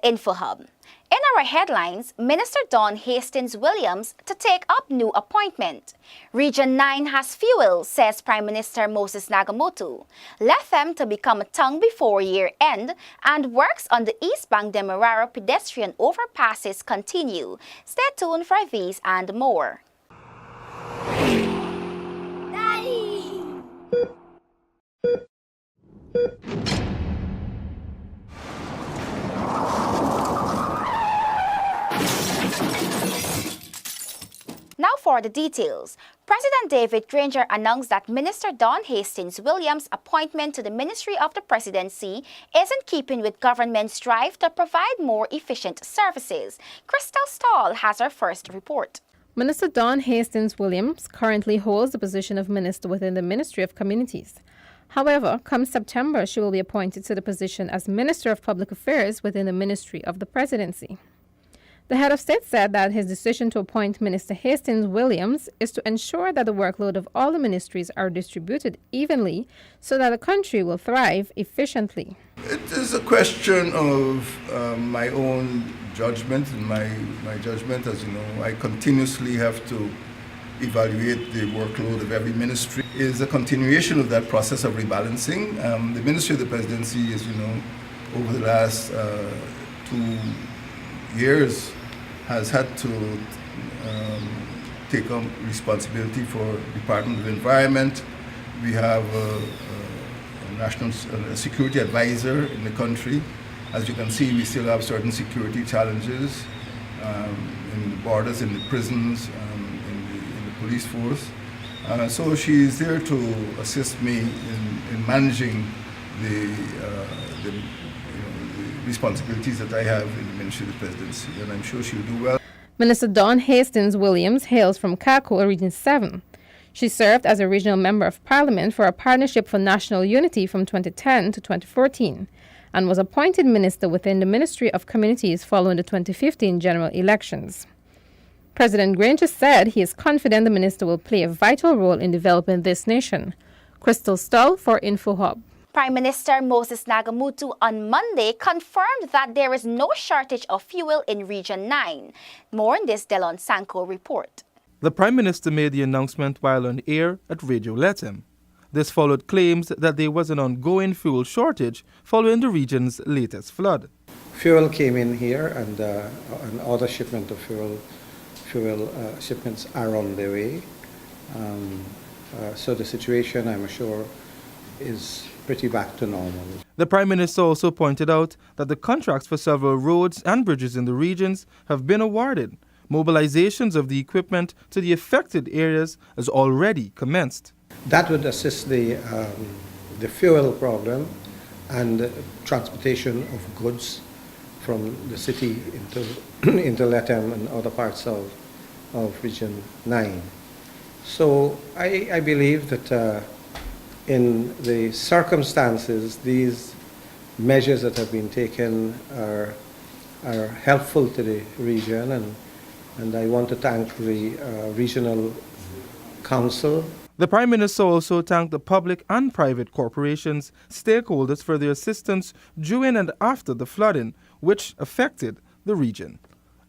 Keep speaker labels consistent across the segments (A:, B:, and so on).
A: Info Hub. In our headlines, Minister Don Hastings Williams to take up new appointment. Region 9 has fuel, says Prime Minister Moses Nagamootoo. LFM to become a tongue before year end, and works on the East Bank Demerara pedestrian overpasses continue. Stay tuned for these and more. Now for the details. President David Granger announced that Minister Don Hastings Williams' appointment to the Ministry of the Presidency is in keeping with government's drive to provide more efficient services. Crystal Stahl has our first report.
B: Minister Don Hastings Williams currently holds the position of minister within the Ministry of Communities. However, come September, she will be appointed to the position as Minister of Public Affairs within the Ministry of the Presidency. The head of state said that his decision to appoint Minister Hastings Williams is to ensure that the workload of all the ministries are distributed evenly so that the country will thrive efficiently.
C: It is a question of my own judgment, and my judgment, as you know, I continuously have to evaluate the workload of every ministry. It is a continuation of that process of rebalancing. The Ministry of the Presidency, as you know, over the last 2 years has had to take on responsibility for Department of Environment. We have a national security advisor in the country. As you can see, we still have certain security challenges in the borders, in the prisons, in the police force. So she is there to assist me in managing the responsibilities that I have in the Ministry of the Presidency, and I'm sure she'll do well.
B: Minister Don Hastings Williams hails from Kako, Region 7. She served as a regional member of Parliament for a Partnership for National Unity from 2010 to 2014 and was appointed minister within the Ministry of Communities following the 2015 general elections. President Granger said he is confident the minister will play a vital role in developing this nation. Crystal Stahl for Info Hub.
A: Prime Minister Moses Nagamootoo on Monday confirmed that there is no shortage of fuel in Region 9. More in this Delon Sanko report.
D: The Prime Minister made the announcement while on air at Radio LFM. This followed claims that there was an ongoing fuel shortage following the region's latest flood.
E: Fuel came in here and other shipment of fuel shipments are on their way. So the situation, I'm sure, is pretty back to normal.
D: The Prime Minister also pointed out that the contracts for several roads and bridges in the regions have been awarded. Mobilizations of the equipment to the affected areas has already commenced.
E: That would assist the fuel problem and transportation of goods from the city into Letem and other parts of Region 9. So I believe that in the circumstances, these measures that have been taken are helpful to the region, and I want to thank the regional council.
D: The Prime Minister also thanked the public and private corporations, stakeholders for their assistance during and after the flooding, which affected the region.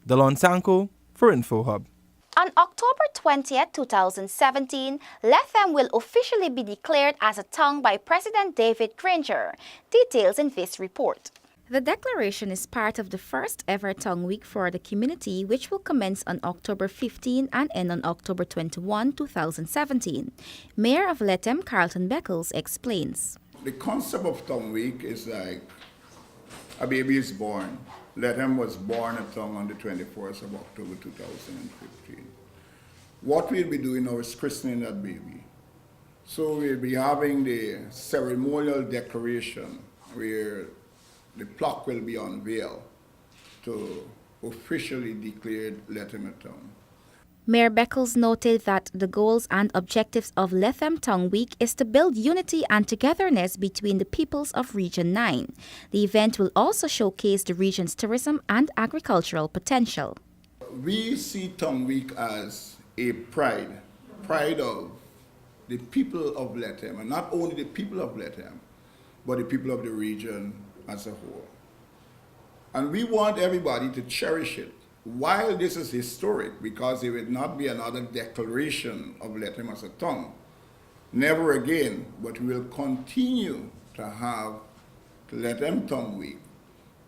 D: Delon Sanko for Info Hub.
A: On October 20, 2017, LFM will officially be declared as a tongue by President David Granger. Details in this report. The declaration is part of the first ever Tongue Week for the community, which will commence on October 15 and end on October 21, 2017. Mayor of Letem, Carlton Beckles, explains.
F: The concept of Tongue Week is like a baby is born. Letem was born a tongue on the 24th of October 2015. What we'll be doing now is christening that baby. So we'll be having the ceremonial declaration where the plaque will be unveiled to officially declare Letem a tongue.
A: Mayor Beckles noted that the goals and objectives of LFM Tongue Week is to build unity and togetherness between the peoples of Region 9. The event will also showcase the region's tourism and agricultural potential.
F: We see Tongue Week as a pride of the people of Letem, and not only the people of Letem, but the people of the region as a whole. And we want everybody to cherish it. While this is historic, because it will not be another declaration of Lethem as a tongue, never again, but we will continue to have LFM Tongue Week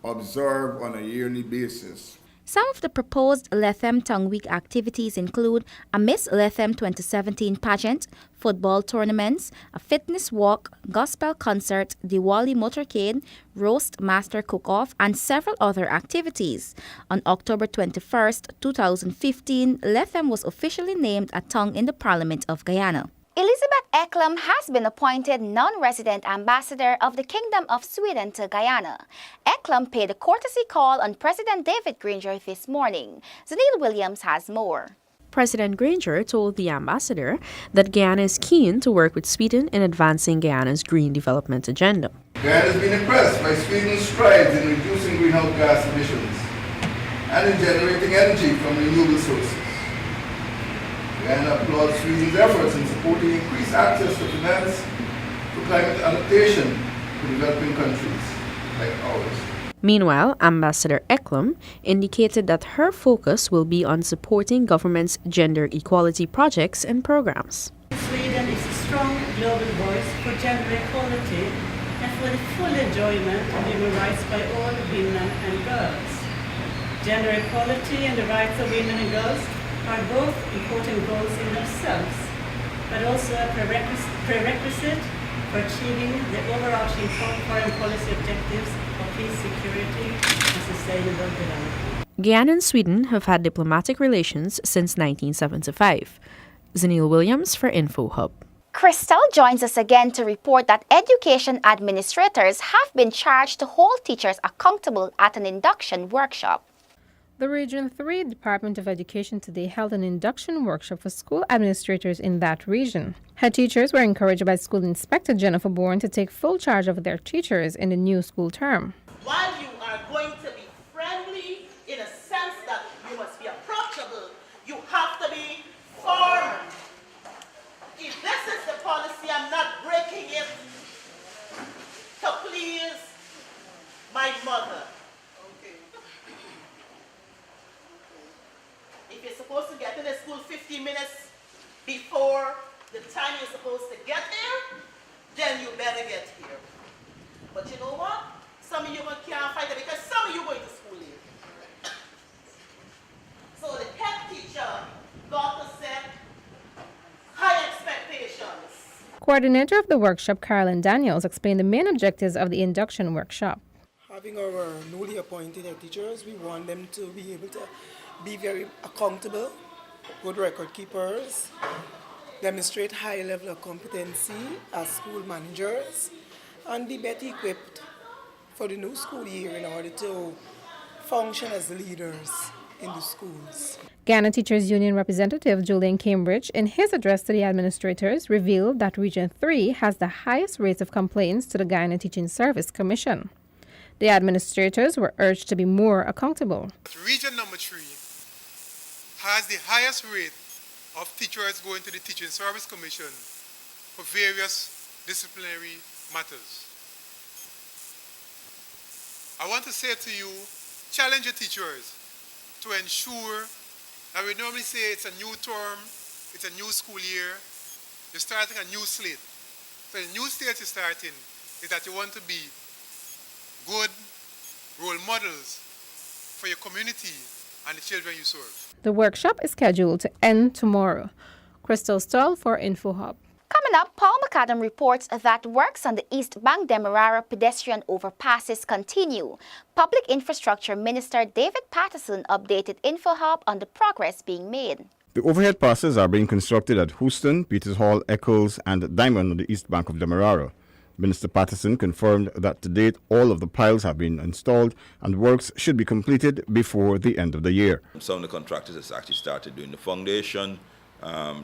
F: observed on a yearly basis.
A: Some of the proposed LFM Tongue Week activities include a Miss LFM 2017 pageant, football tournaments, a fitness walk, gospel concert, Diwali motorcade, roast master cook-off, and several other activities. On October 21st, 2015, LFM was officially named a tongue in the Parliament of Guyana. Elizabeth Eklum has been appointed non-resident ambassador of the Kingdom of Sweden to Guyana. Eklum paid a courtesy call on President David Granger this morning. Zanil Williams has more.
G: President Granger told the ambassador that Guyana is keen to work with Sweden in advancing Guyana's green development agenda.
C: Guyana has been impressed by Sweden's strides in reducing greenhouse gas emissions and in generating energy from renewable sources. Guyana applauds Sweden's efforts in supporting increased access to finance for climate adaptation for developing countries like ours.
G: Meanwhile, Ambassador Eklum indicated that her focus will be on supporting government's gender equality projects and programs.
H: Sweden is a strong global voice for gender equality and for the full enjoyment of human rights by all women and girls. Gender equality and the rights of women and girls are both important goals in themselves, but also a prerequisite for achieving the overarching foreign policy objectives of peace, security, and sustainable development.
G: Guyana and Sweden have had diplomatic relations since 1975. Zanil Williams for InfoHub.
A: Crystal joins us again to report that education administrators have been charged to hold teachers accountable at an induction workshop.
B: The Region 3 Department of Education today held an induction workshop for school administrators in that region. Head teachers were encouraged by School Inspector Jennifer Bourne to take full charge of their teachers in the new school term.
I: While you are going to be friendly in a sense that you must be approachable, you have to be firm. If this is the policy, I'm not breaking it to please my mother. If you're supposed to get in the school 15 minutes before the time you're supposed to get there, then you better get here. But you know what? Some of you can't fight it because some of you going to school late. So the head teacher got to set high expectations.
B: Coordinator of the workshop, Carolyn Daniels, explained the main objectives of the induction workshop.
J: Having our newly appointed head teachers, we want them to be able to be very accountable, good record keepers, demonstrate high level of competency as school managers, and be better equipped for the new school year in order to function as leaders in the schools.
B: Guyana Teachers Union representative Julian Cambridge, in his address to the administrators, revealed that Region 3 has the highest rates of complaints to the Guyana Teaching Service Commission. The administrators were urged to be more accountable.
K: Region number 3 has the highest rate of teachers going to the Teaching Service Commission for various disciplinary matters. I want to say to you, challenge your teachers to ensure that we normally say it's a new term, it's a new school year, you're starting a new slate. So the new state you're starting is that you want to be good role models for your community and the children you serve.
B: The workshop is scheduled to end tomorrow. Crystal Stoll for InfoHub.
A: Coming up, Paul McAdam reports that works on the East Bank Demerara pedestrian overpasses continue. Public Infrastructure Minister David Patterson updated InfoHub on the progress being made.
L: The overhead passes are being constructed at Houston, Peters Hall, Eccles, and Diamond on the East Bank of Demerara. Minister Patterson confirmed that to date all of the piles have been installed and works should be completed before the end of the year.
M: Some of the contractors have actually started doing the foundation.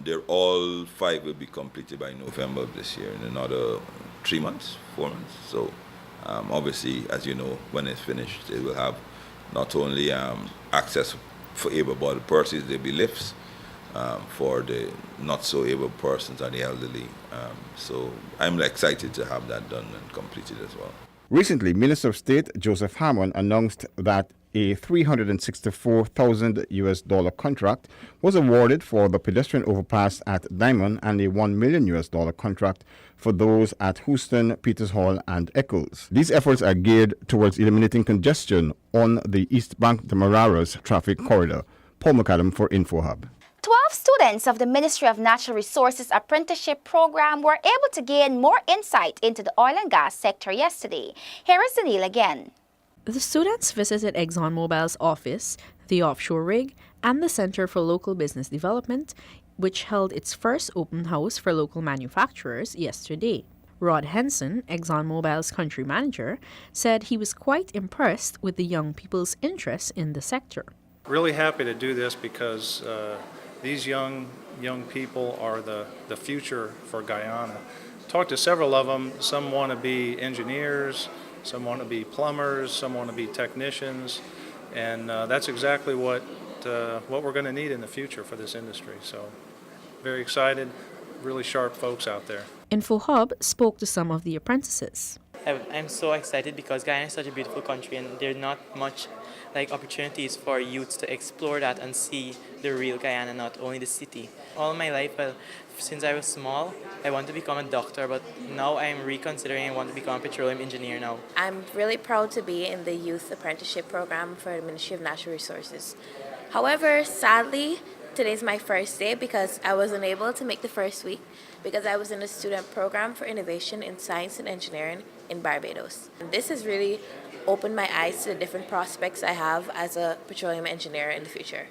M: They're all 5 will be completed by November of this year in another 3 months, 4 months. So obviously, as you know, when it's finished, they will have not only access for able-bodied persons, there'll be lifts for the not so able persons and the elderly. So I'm excited to have that done and completed as well.
L: Recently, Minister of State Joseph Hammond announced that a $364,000 contract was awarded for the pedestrian overpass at Diamond and a $1 million contract for those at Houston, Peters Hall, and Eccles. These efforts are geared towards eliminating congestion on the East Bank Demerara's traffic corridor. Paul McAdam for InfoHub.
A: 12 students of the Ministry of Natural Resources Apprenticeship Program were able to gain more insight into the oil and gas sector yesterday. Here is Zanil again.
G: The students visited ExxonMobil's office, the offshore rig, and the Center for Local Business Development, which held its first open house for local manufacturers yesterday. Rod Henson, ExxonMobil's country manager, said he was quite impressed with the young people's interest in the sector.
N: Really happy to do this because these young people are the future for Guyana. Talked to several of them. Some want to be engineers, some want to be plumbers, some want to be technicians, and that's exactly what we're going to need in the future for this industry. So very excited, really sharp folks out there.
G: InfoHub spoke to some of the apprentices.
O: I'm so excited because Guyana is such a beautiful country and there's not much opportunities for youths to explore that and see the real Guyana, not only the city. All my life, since I was small, I want to become a doctor, but now I'm reconsidering I want to become a petroleum engineer now.
P: I'm really proud to be in the Youth Apprenticeship Program for the Ministry of Natural Resources. However, sadly, today's my first day because I wasn't able to make the first week because I was in a student program for innovation in science and engineering in Barbados. And this has really opened my eyes to the different prospects I have as a petroleum engineer in the future.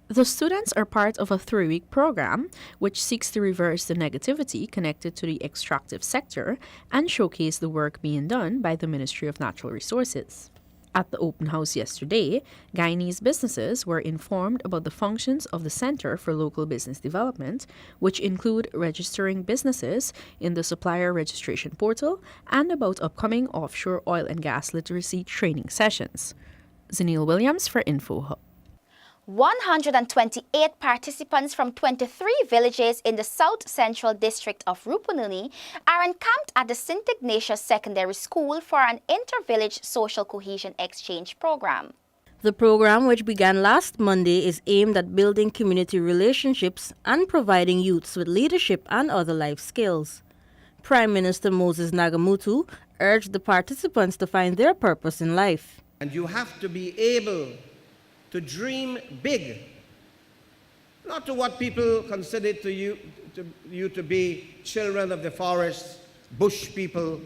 G: The students are part of a 3-week program which seeks to reverse the negativity connected to the extractive sector and showcase the work being done by the Ministry of Natural Resources. At the open house yesterday, Guyanese businesses were informed about the functions of the Center for Local Business Development, which include registering businesses in the supplier registration portal and about upcoming offshore oil and gas literacy training sessions. Zanil Williams for InfoHub.
A: 128 participants from 23 villages in the South Central District of Rupununi are encamped at the St. Ignatius Secondary School for an inter-village social cohesion exchange program.
Q: The program, which began last Monday, is aimed at building community relationships and providing youths with leadership and other life skills. Prime Minister Moses Nagamutu urged the participants to find their purpose in life.
R: And you have to be able to dream big, not to what people consider you to be children of the forest, bush people.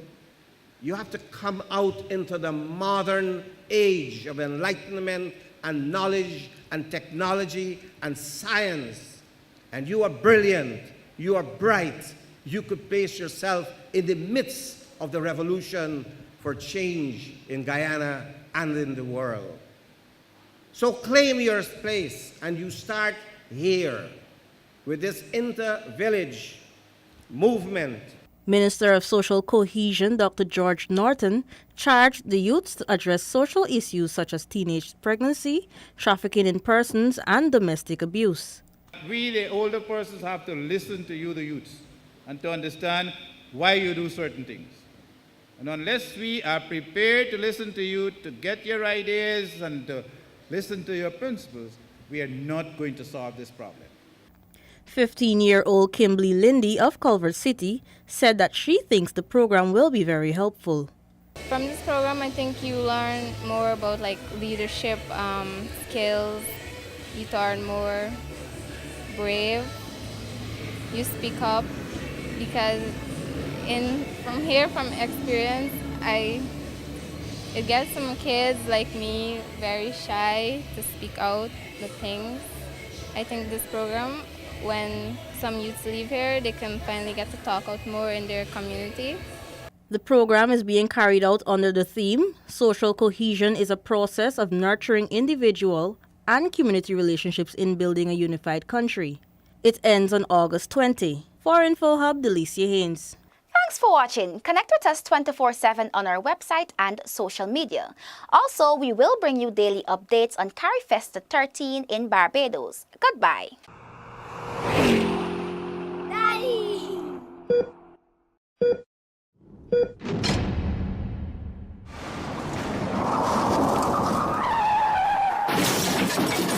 R: You have to come out into the modern age of enlightenment and knowledge and technology and science. And you are brilliant, you are bright, you could place yourself in the midst of the revolution for change in Guyana and in the world. So claim your place, and you start here with this inter-village movement.
Q: Minister of Social Cohesion Dr. George Norton charged the youths to address social issues such as teenage pregnancy, trafficking in persons, and domestic abuse.
S: We, the older persons, have to listen to you, the youths, and to understand why you do certain things. And unless we are prepared to listen to you, to get your ideas, and to listen to your principles, we are not going to solve this problem.
Q: 15-year-old Kimberly Lindy of Culver City said that she thinks the program will be very helpful.
T: From this program, I think you learn more about leadership skills. You turn more brave. You speak up because from experience, it gets some kids like me very shy to speak out the things. I think this program, when some youths leave here, they can finally get to talk out more in their community.
Q: The program is being carried out under the theme, Social Cohesion is a process of nurturing individual and community relationships in building a unified country. It ends on August 20. For InfoHub, Delicia Haynes.
A: Thanks for watching. Connect with us 24/7 on our website and social media. Also, we will bring you daily updates on CariFesta 13 in Barbados. Goodbye. Daddy! News.